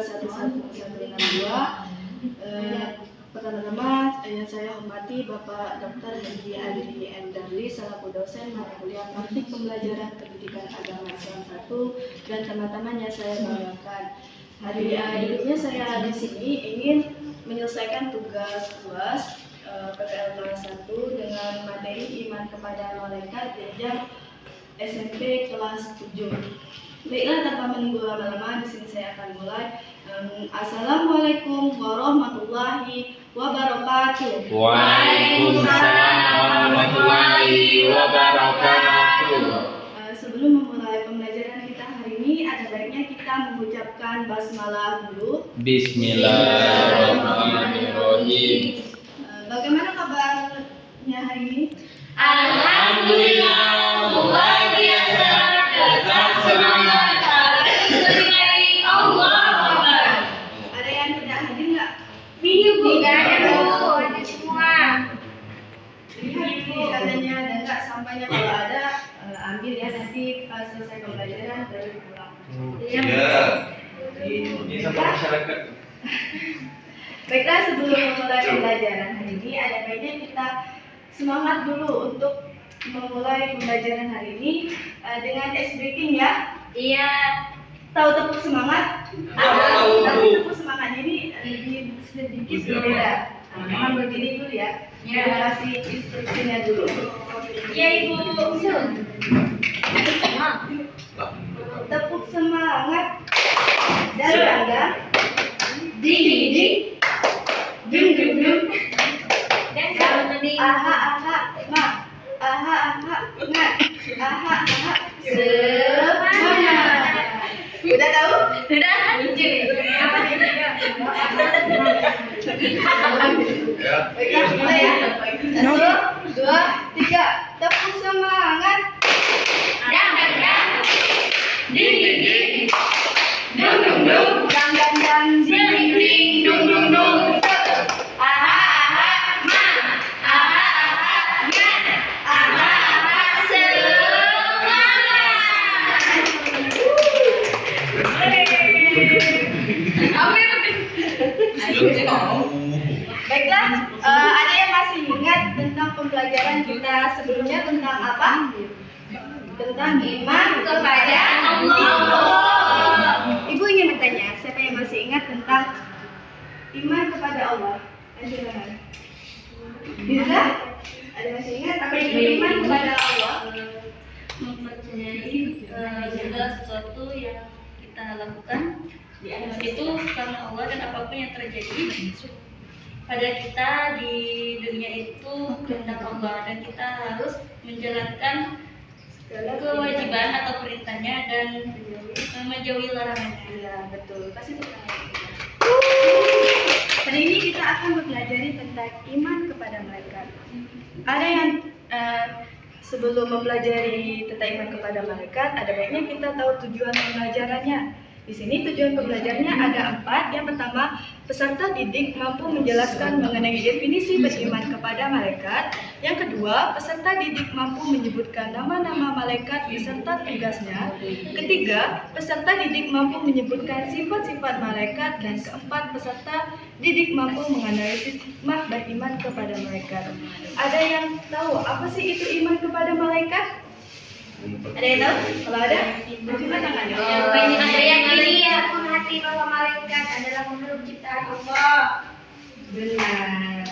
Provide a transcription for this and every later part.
11162. Pertama-tama yang saya hormati Bapak Dr. Haji Adri Endarli selaku dosen mata kuliah praktik pembelajaran pendidikan agama Islam 1 dan teman-temannya saya banggakan. Hari saya di sini ingin menyelesaikan tugas UAS PPL kelas 1 dengan materi iman kepada malaikat jenjang SMP kelas 7. Baiklah, tanpa menunggu lama-lama, di sini saya akan mulai. Assalamualaikum warahmatullahi wabarakatuh. Waalaikumsalam warahmatullahi wabarakatuh. Sebelum memulai pembelajaran kita hari ini, ada baiknya kita mengucapkan basmalah dulu. Bismillahirrahmanirrahim. Bagaimana kabarnya hari ini? Alhamdulillah, luar biasa. Tetap semangat. Ada yang tidak hadir nggak? Tidak ada Bu, ada semua. Lihat di adanya dan nggak sampainya, kalau ada ambil ya, nanti pas selesai pembelajaran baru pulang. Ini sama masyarakat. Baiklah, sebelum memulai pembelajaran hari ini, ada baiknya kita semangat dulu untuk memulai pembelajaran hari ini dengan ice breaking ya. Iya. Tahu tepuk semangat? Tahu. Tapi tepuk semangatnya ini sedikit berbeda. Mohon berdiri dulu ya. Ya. Kita kasih instruksinya dulu. Iya Ibu. Tepuk semangat. Dan bangga. Ding ding ding. Ding ding ding. Dan selamat mending. Aha aha ma. Aha aha ma. Aha aha semangat. Udah tahu? Sudah. Apa ini? Baiklah, mulai ya. 1, 2, 3. Tepuk semangat. Dan. Ding ding ding. Dung dung dung. Dang dang dang. Ding ding ding. Dung dung dung. Aha aha ma. Aha aha ma. Aha aha semangat. Baiklah, ada yang masih ingat tentang pembelajaran kita sebelumnya tentang apa? Tentang iman kepada Allah. Ibu ingin bertanya, siapa yang masih ingat tentang iman kepada Allah? Silakan. Bisa? Ada yang masih ingat apa itu iman kepada Allah? Mempercayai segala sesuatu yang kita lakukan itu karena Allah, dan apapun yang terjadi pada kita di dunia itu kehendak Allah, dan kita harus menjalankan kewajiban atau perintahnya dan menjauhi larangannya. Iya, betul. Kasih tepuk tangan. Hari ini kita akan mempelajari tentang iman kepada malaikat. Ada yang sebelum mempelajari tentang iman kepada malaikat, ada baiknya kita tahu tujuan pembelajarannya. Di sini tujuan pembelajarannya ada 4. Yang pertama, peserta didik mampu menjelaskan mengenai definisi beriman kepada malaikat. Yang kedua, peserta didik mampu menyebutkan nama-nama malaikat beserta tugasnya. Ketiga, peserta didik mampu menyebutkan sifat-sifat malaikat. Dan keempat, peserta didik mampu menganalisis hikmah beriman kepada malaikat. Ada yang tahu apa sih itu iman kepada malaikat? Ada yang tahu? Kalau ada, coba tangannya. Ada yang yakin hati bahwa malaikat adalah makhluk ciptaan Allah. Benar.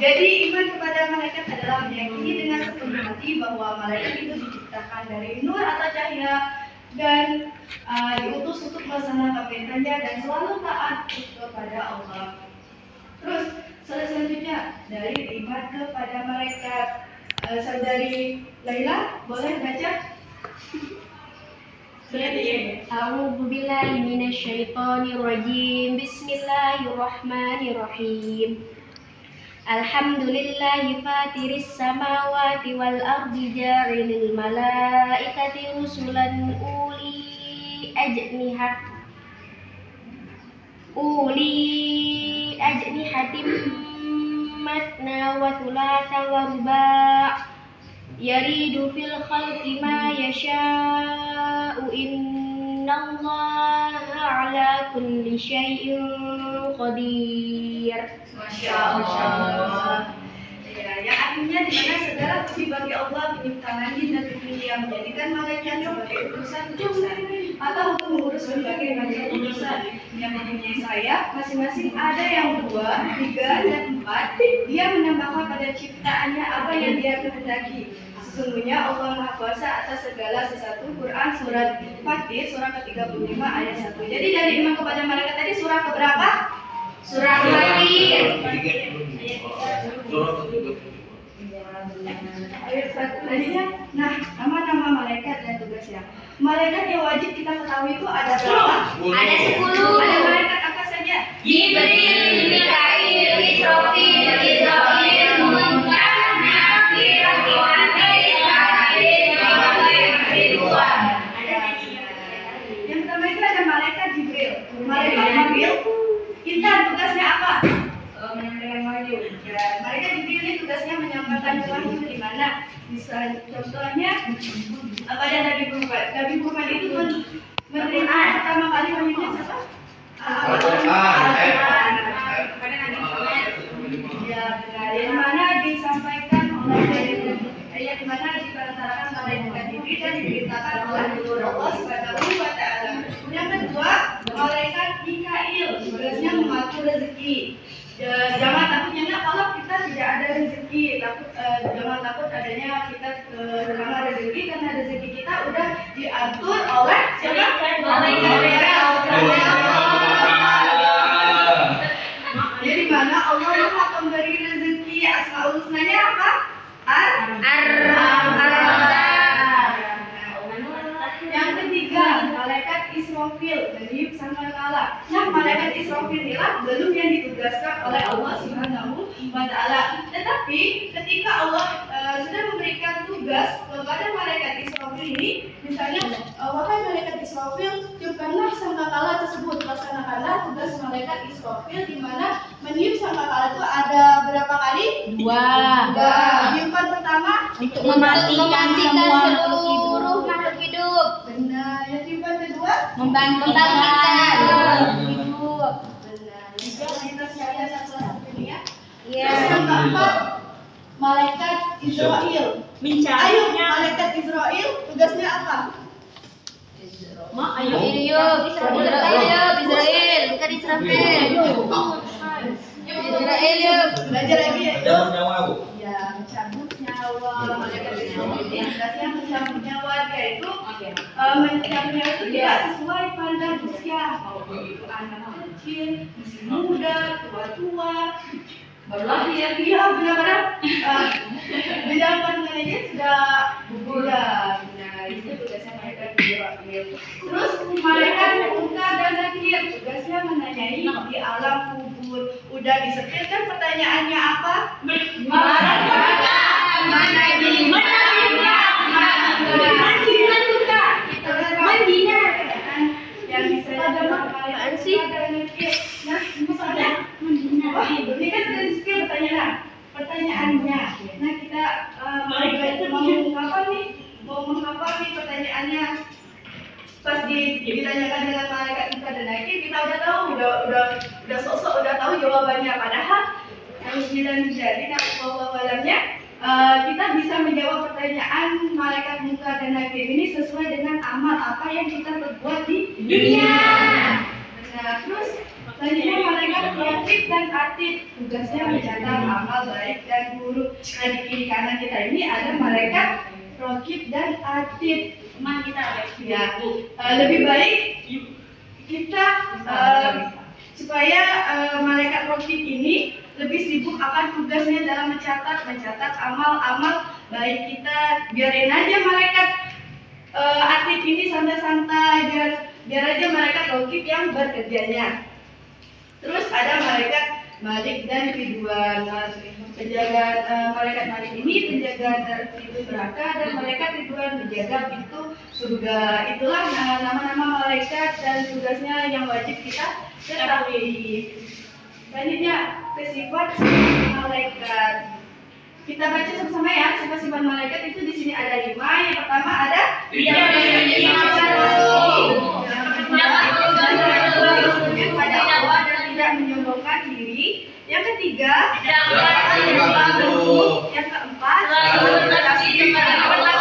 Jadi iman kepada malaikat adalah meyakini dengan sepenuh hati bahwa malaikat itu diciptakan dari nur atau cahaya dan diutus untuk melaksanakan perintahnya dan selalu taat kepada Allah. Terus selanjutnya dari iman kepada malaikat, saudari Laila boleh baca? A'udzu billahi minasyaitonir rajim. Bismillahirrahmanirrahim. Alhamdulillahi fatiris samawati wal ardi ja'ilil malaikati rusulan uli ajnihatim matna wa thulatha wa ruba' yaridu fil khalqi ma yasha' innallaha ala kulli syai'in qadir. Masya Allah. Ya, yang artinya di mana segala puji bagi Allah pencipta langit dan bumi yang menjadikan malaikat sebagai utusan atau untuk mengurus berbagai macam urusan yang mempunyai sayap masing-masing ada yang 2, 3, dan 4. Dia menambahkan pada ciptaannya apa yang dia kehendaki. Sesungguhnya Allah Maha Kuasa atas segala sesuatu. Quran surat Fatir surah ke-35 ayat 1. Jadi dari iman kepada malaikat tadi surah keberapa? Surah Fatir. Ayat 1 tadinya. Nah, nama-nama malaikat dan tugasnya. Malaikat yang wajib kita ketahui itu ada berapa? Ada 10. Ada malaikat apa saja? Jibril, Mikail, Israfil, Israil, Munkar, Nakir, Atiid, Ridwan. Yang pertama itu ada malaikat Jibril. Malaikat Jibril, kita tugasnya apa? Menyampaikan wahyu. Ya, malaikat Jibril ini tugasnya menyampaikan wahyu di mana? Bisa contohnya pada Nabi Muhammad. Nabi Muhammad itu menerima pertama kali wahyunya siapa? Al-Quran. Pada Nabi Muhammad. Ya, benar. Yang mana disampaikan oleh ayat di mana diperantarakan malaikat Jibril dan diberitakan oleh Allah Subhanahu wa taala. Yang kedua, malaikat Mikail, tugasnya mengatur rezeki. Jangan takutnya kalau kita tidak ada rezeki, jangan takut adanya kita kehilangan rezeki karena rezeki kita udah diatur oleh siapa? Malaikat. Jadi mana Allah Maha pemberi rezeki. Asmaul Husnanya apa? Yang ketiga, malaikat Israfil meniup sangkakala. Nah, malaikat Israfil inilah belum yang ditugaskan oleh Allah Subhanahu wa taala. Tetapi ketika Allah sudah memberikan tugas kepada malaikat Israfil ini, misalnya wahai malaikat Israfil, tiupkanlah sangkakala tersebut. Laksanakanlah tugas malaikat Israfil di mana meniup sangkakala itu ada berapa kali? 2. Tiupan pertama Untuk mematikan seluruh makhluk hidup. benar. Yang tiupan kedua Membangkitkan hidup. benar. Juga kita sekalian satu ini ya. Iya. Terus yang keempat, malaikat Israel. Ayo, malaikat Israel tugasnya apa? Israel, bukan Israfil. Israel. Belajar lagi ya. Jangan nyawa Bu. Ya, mencabut nyawa. Malaikat Israel ini tugasnya mencabut nyawa, yaitu mencabut nyawa itu tidak sesuai pada usia. Mau itu anak kecil, masih muda, tua-tua. Baru lagi ya, iya benar-benar di dalam kandungan aja sudah berbulan. Nah, itu tugasnya malaikat Israel. Terus malaikat Munkar dan Nakir tugasnya menanyai di alam kubur. Udah disebutkan pertanyaannya apa? Mana yang bisa dijawab malaikat Munkar dan Nakir. Nah, misalnya ini kan ada di skill pertanyaannya. Nah, kita mau menghafal nih pertanyaannya. Pas ditanyakan dengan malaikat Munkar dan Nakir, kita udah tahu, udah sok-sok udah tahu jawabannya. Padahal dan jadi wawalannya kita bisa menjawab pertanyaan malaikat Munkar dan Nakir ini sesuai dengan amal apa yang kita perbuat di dunia. Nah, terus selanjutnya malaikat Raqib dan Atid tugasnya mencatat amal baik dan buruk. Nah, di kiri kanan kita ini ada malaikat Raqib dan Atid. Ya, lebih baik kita supaya malaikat Raqib ini lebih sibuk akan tugasnya dalam mencatat amal-amal baik kita. Biarin aja malaikat Atid ini santai-santai, biar aja malaikat Raqib yang bekerjanya. Terus ada malaikat Malik dan Ridwan. Penjaga malaikat Malik ini penjaga pintu neraka dan malaikat Ridwan menjaga pintu surga. Itulah nama-nama malaikat dan tugasnya yang wajib kita ketahui. Selanjutnya ke sifat malaikat. Kita baca sama-sama ya. Sifat-sifat malaikat itu di sini ada 5. Yang pertama ada Tidak memiliki nafsu. Yang kedua bersujud pada Allah dan tidak menyombongkan diri. Yang ketiga dapat menyembah bentuk. Yang keempat Selalu bertasbih kepada Allah.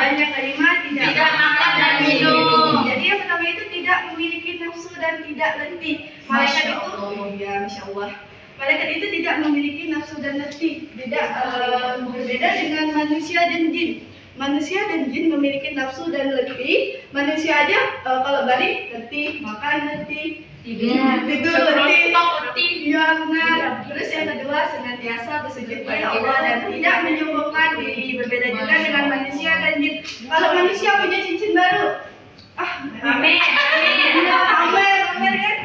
Dan yang kelima tidak makan dan minum. Jadi yang pertama itu tidak memiliki nafsu dan tidak letih. Malaikat itu, ya Masya Allah. Malaikat itu tidak memiliki nafsu dan letih. Tidak berbeda dengan manusia dan jin. Manusia dan jin memiliki nafsu dan letih. Manusia aja kalau balik letih, makan letih, tidur letih. Iya benar. Terus yang kedua senantiasa bersujud pada Allah dan tidak menyombongkan diri. Berbeda juga dengan manusia dan jin. Kalau manusia punya cincin baru, Amin. pamer kan?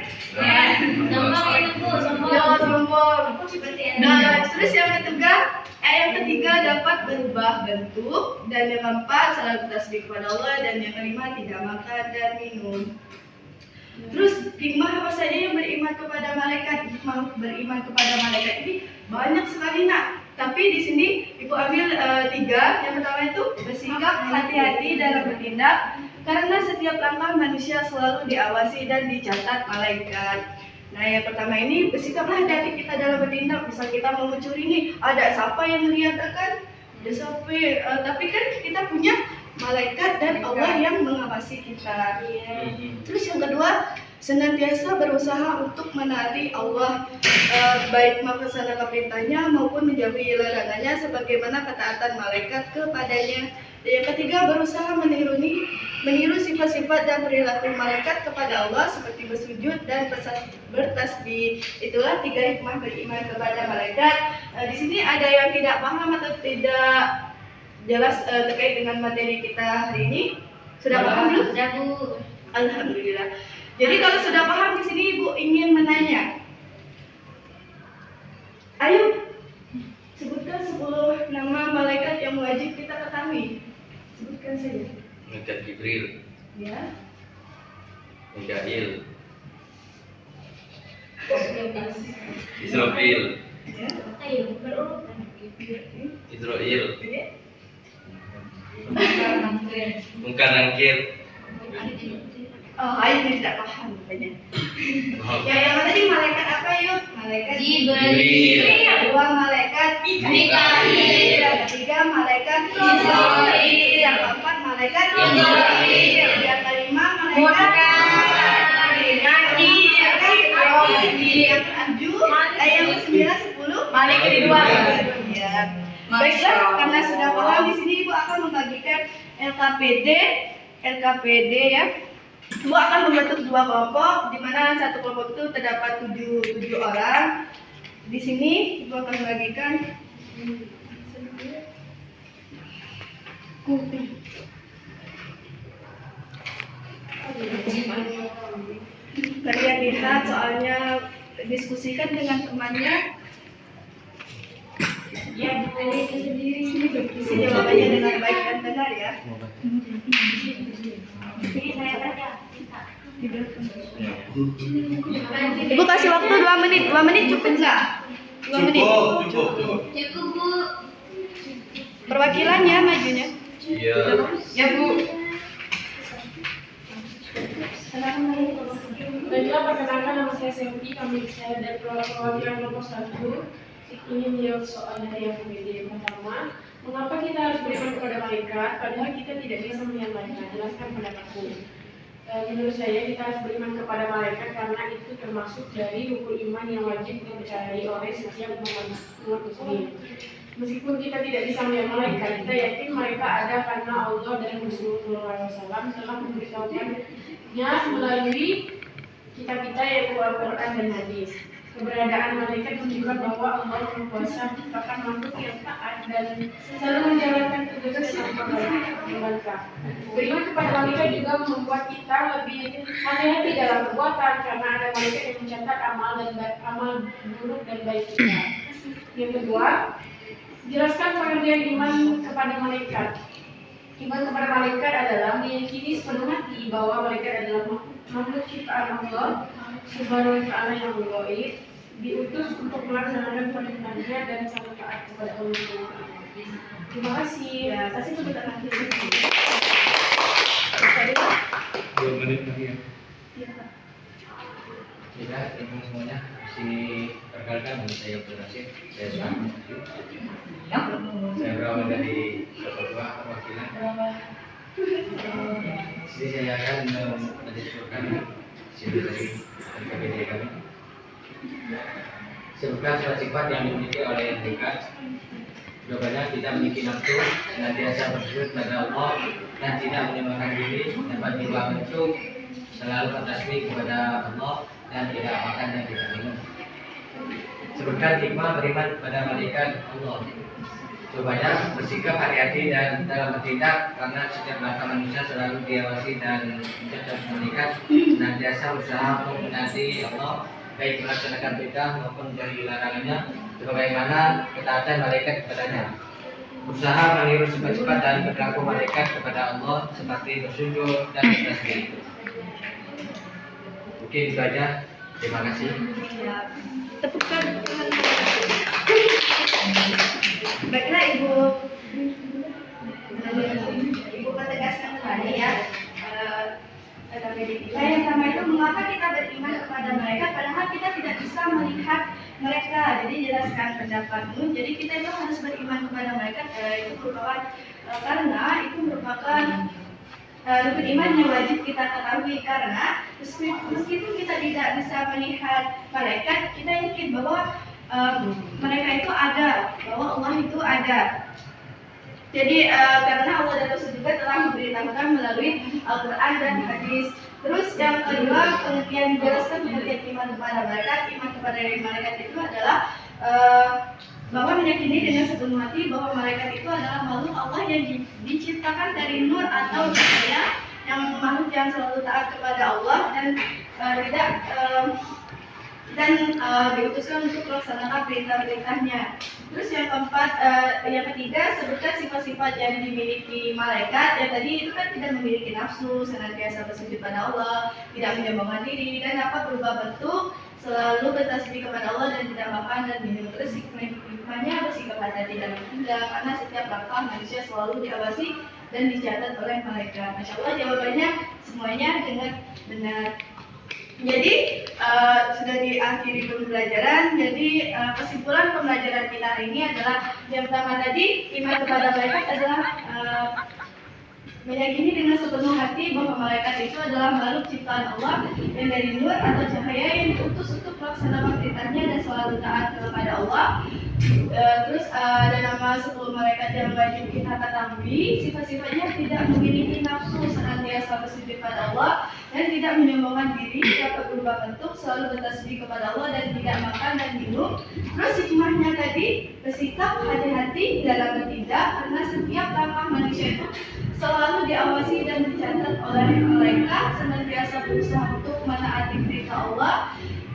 Sombong itu Bu, sombong. Jangan sombong. Seperti Nah, terus yang ketiga dapat berubah bentuk, dan yang keempat selalu bertasbih kepada Allah, dan yang kelima tidak makan dan minum. Terus hikmah apa saja yang beriman kepada malaikat? Hikmah beriman kepada malaikat ini banyak sekali nak. Tapi di sini ibu ambil 3. Yang pertama itu bersikap hati-hati dalam bertindak, karena setiap langkah manusia selalu diawasi dan dicatat malaikat. Nah yang pertama ini bersikaplah hati-hati kita dalam bertindak. Misal kita mau mencuri nih, ada siapa yang melihat kan? Ada siapa? Tapi kan kita punya malaikat dan Allah yang mengawasi kita. Terus yang kedua, senantiasa berusaha untuk menaati Allah, baik melaksanakan perintahnya maupun menjauhi larangannya sebagaimana ketaatan malaikat kepadanya. Dan yang ketiga, berusaha meniru sifat-sifat dan perilaku malaikat kepada Allah seperti bersujud dan bertasbih. Itulah 3 hikmah beriman kepada malaikat. Di sini ada yang tidak paham atau tidak jelas terkait dengan materi kita hari ini? Sudah paham belum? Sudah Bu. Alhamdulillah. Jadi kalau sudah paham di sini Ibu ingin menanya. Ayo sebutkan 10 nama malaikat yang wajib kita ketahui. Sebutkan saja. Malaikat Jibril, Ya. Mikail, Israfil, Ya. Ayo berurutan. Israel, Oke. Mungkar Nangkir. Oh, ayo tidak paham rupanya. Ya, yang tadi malaikat apa yuk? Malaikat Jibril. Yang kedua malaikat Mikail. Yang ketiga malaikat Israfil. Yang keempat malaikat Israfil. Yang kelima malaikat Yang ketujuh, yang ke-9, 10 malaikat Ridwan. Ya. Baiklah, karena sudah paham di sini Ibu akan membagikan LKPD ya. Ibu akan membentuk 2 kelompok, di mana satu kelompok itu terdapat 7 orang. Di sini Ibu akan membagikan kalian lihat soalnya diskusikan dengan temannya. Ya, Bu, itu sendiri sini berisi jawabannya dengan baik dan benar ya. Jadi saya baca. Ibu kasih waktu 2 menit. 2 menit cukup nggak? 2 menit. Cukup. Cukup Bu. Perwakilannya majunya. Iya. Ya Bu. Baiklah, perkenalkan nama saya Selvi, saya dari perwakilan kelompok 1. Ingin menjawab soal dari yang PPD. Pertama, mengapa kita harus beriman kepada malaikat padahal kita tidak bisa melihat mereka? Jelaskan pendapatku. Menurut saya kita harus beriman kepada malaikat karena itu termasuk dari rukun iman yang wajib dipercayai oleh setiap umat muslim. Meskipun kita tidak bisa melihat malaikat, kita yakin mereka ada karena Allah dan Rasulullah SAW telah memberitahukannya melalui kitab-kitab yaitu Al-Quran dan Hadis. Keberadaan malaikat menunjukkan bahwa Allah berkuasa menciptakan makhluk yang taat dan selalu menjalankan tugas dan mereka. Beriman kepada malaikat juga membuat kita lebih hati-hati dalam perbuatan karena ada malaikat yang mencatat amal buruk dan baik kita. Yang kedua, jelaskan pengertian iman kepada malaikat. Iman kepada malaikat adalah meyakini sepenuh hati bahwa malaikat adalah makhluk ciptaan Allah Subhanahu wa Ta'ala yang gaib diutus untuk melaksanakan perintahnya dan selalu taat kepada Allah. Terima kasih. Ya, kasih tepuk tangan dulu. 2 menit lagi ya. Iya, Pak. Tidak, teman semuanya masih perkenalkan nama saya Abdul Rashid. Saya saya berawal dari Ketua Perwakilan. Jadi saya akan mendiskusikan sisi dari KPD kami. Sebutkan sifat-sifat yang dimiliki oleh mereka. Jawabannya kita memiliki nafsu, senantiasa bersujud pada Allah dan tidak menyembahkan diri, dapat dua bentuk, selalu bertasbih kepada Allah dan tidak makan dan tidak minum. Sebutkan hikmah beriman kepada malaikat Allah. Jawabannya bersikap hati-hati dan dalam bertindak karena setiap langkah manusia selalu diawasi dan mencatat malaikat dan biasa berusaha untuk menaati Allah baik melaksanakan perintah maupun menjauhi larangannya sebagaimana ketaatan malaikat kepadanya. Berusaha meniru sifat-sifat dan perilaku malaikat kepada Allah seperti bersujud dan bertasbih. Mungkin itu aja. Terima kasih. Ya. Tepukkan tangan. Baiklah Ibu. Ibu menegaskan kembali ya. Yang pertama itu mengapa kita beriman kepada mereka padahal kita tidak bisa melihat mereka. Jadi jelaskan pendapatmu. Jadi kita itu harus beriman kepada mereka. Itu merupakan karena itu merupakan rukun iman yang wajib kita ketahui karena meskipun kita tidak bisa melihat malaikat, kita yakin bahwa mereka itu ada, bahwa Allah itu ada. Jadi karena Allah dan Rasul juga telah memberitahukan melalui Al-Quran dan hadis. Terus yang kedua, pengertian jelaskan pengertian iman kepada malaikat. Iman kepada malaikat itu adalah bahwa meyakini dengan sepenuh hati bahwa malaikat itu adalah makhluk Allah yang diciptakan dari nur atau cahaya, yang makhluk yang selalu taat kepada Allah dan tidak diutuskan untuk melaksanakan perintah-perintahnya. Terus yang keempat, yang ketiga, sebutkan sifat-sifat yang dimiliki malaikat. Yang tadi itu kan tidak memiliki nafsu, senantiasa bersujud pada Allah, tidak menyombongkan diri, dan dapat berubah bentuk, selalu bertasbih kepada Allah dan tidak makan dan minum. Terus hikmahnya bersikap hati dan tidak, karena setiap langkah manusia selalu diawasi dan dicatat oleh malaikat. Masya Allah, jawabannya semuanya dengan benar. Jadi sudah diakhiri pembelajaran. Jadi kesimpulan pembelajaran kita hari ini adalah yang pertama tadi, iman kepada malaikat adalah meyakini dengan sepenuh hati bahwa malaikat itu adalah makhluk ciptaan Allah yang dari nur atau cahaya yang diutus untuk melaksanakan perintahnya dan selalu taat kepada Allah. Terus ada nama 10 malaikat yang wajib kita ketahui. Sifat-sifatnya tidak memiliki nafsu, senantiasa bersujud pada Allah dan tidak menyombongkan diri, dapat berubah bentuk, selalu bertasbih kepada Allah dan tidak makan dan minum. Terus hikmahnya tadi, bersikap hati-hati dalam bertindak karena setiap langkah manusia itu selalu diawasi dan dicatat oleh malaikat, senantiasa berusaha untuk menaati perintah Allah,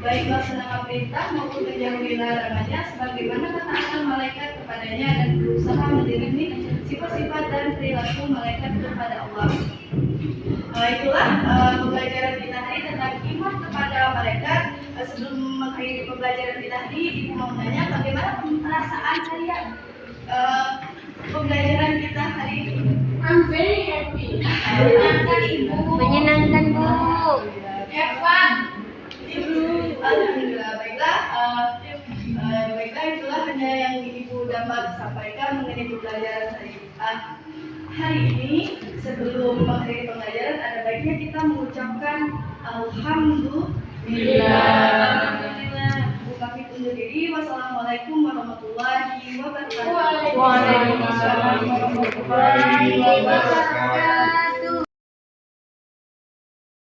baik melaksanakan perintah maupun menjauhi larangannya, sebagaimana ketaatan malaikat kepadanya dan berusaha mendiami sifat-sifat dan perilaku malaikat kepada Allah. Itulah pembelajaran kita hari tentang iman kepada malaikat. Sebelum mengakhiri pembelajaran kita hari, Ibu mau nanya bagaimana perasaan kalian pembelajaran kita hari ini? I'm very happy. Menyenangkan Ibu. Menyenangkan, Bu. Have fun. Alhamdulillah, baiklah itulah hanya yang Ibu dapat sampaikan mengenai pembelajaran hari ini. Sebelum mengakhiri pembelajaran, ada baiknya kita mengucapkan Alhamdulillah. Bu kami undur diri. Wassalamualaikum warahmatullahi wabarakatuh. Waalaikumsalam warahmatullahi wabarakatuh.